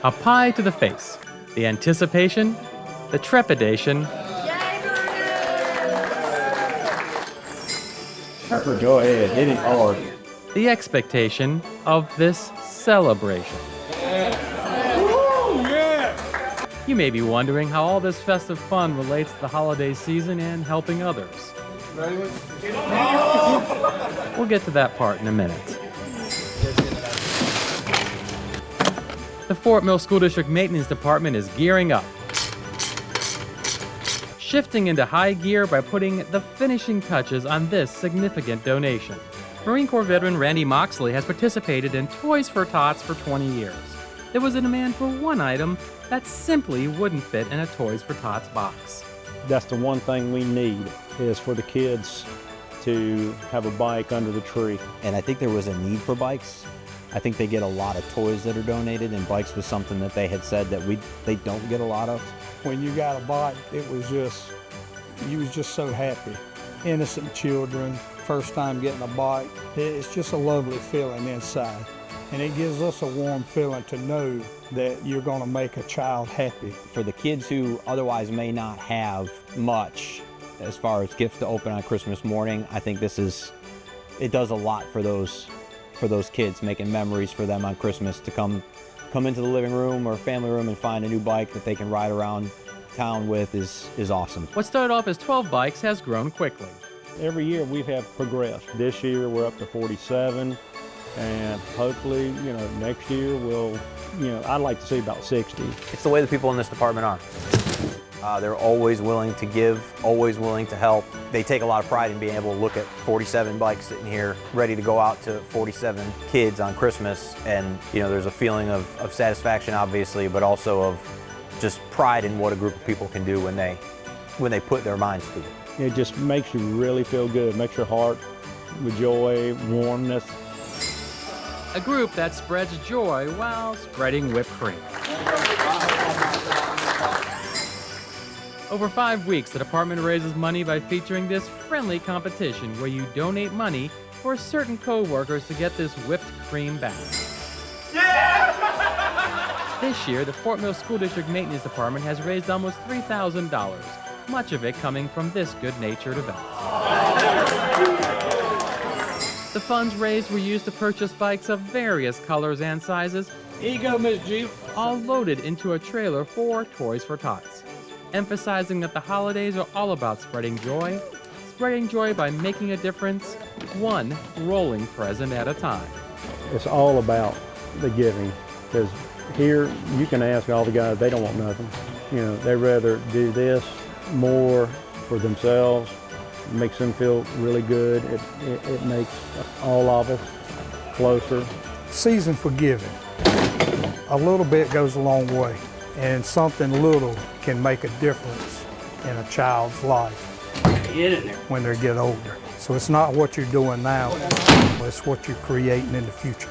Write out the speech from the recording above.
A pie to the face. The anticipation, the trepidation, Go ahead, hit it hard. the expectation of this celebration. You may be wondering how all this festive fun relates to the holiday season and helping others. We'll get to that part in a minute. The Fort Mill School District Maintenance Department is gearing up, shifting into high gear by putting the finishing touches on this significant donation. Marine Corps veteran Randy Moxley has participated in Toys for Tots for 20 years. There was a demand for one item that simply wouldn't fit in a Toys for Tots box. That's the one thing we need, is for the kids to have a bike under the tree. And I think there was a need for bikes. I think they get a lot of toys that are donated, and bikes was something that they had said that they don't get a lot of. When you got a bike, you was just so happy. Innocent children, first time getting a bike. It's just a lovely feeling inside. And it gives us a warm feeling to know that you're going to make a child happy. For the kids who otherwise may not have much as far as gifts to open on Christmas morning, I think it does a lot for those kids, making memories for them on Christmas to come into the living room or family room and find a new bike that they can ride around town with is awesome. What started off as 12 bikes has grown quickly. Every year we have progressed. This year we're up to 47, and hopefully, next year I'd like to see about 60. It's the way the people in this department are. They're always willing to give, always willing to help. They take a lot of pride in being able to look at 47 bikes sitting here ready to go out to 47 kids on Christmas. And there's a feeling of satisfaction, obviously, but also of just pride in what a group of people can do when they put their minds to it. It just makes you really feel good, makes your heart with joy, warmness. A group that spreads joy while spreading whipped cream. Over 5 weeks, the department raises money by featuring this friendly competition where you donate money for certain co-workers to get this whipped cream back. This year, the Fort Mill School District Maintenance Department has raised almost $3,000, much of it coming from this good-natured event. The funds raised were used to purchase bikes of various colors and sizes. Here you go, Miss Jeep. All loaded into a trailer for Toys for Tots, emphasizing that the holidays are all about spreading joy by making a difference, one rolling present at a time. It's all about the giving, because here you can ask all the guys, they don't want nothing. They rather do this more for themselves. It makes them feel really good. It makes all of us closer. Season for giving. A little bit goes a long way, and something little can make a difference in a child's life when they get older. So it's not what you're doing now, it's what you're creating in the future.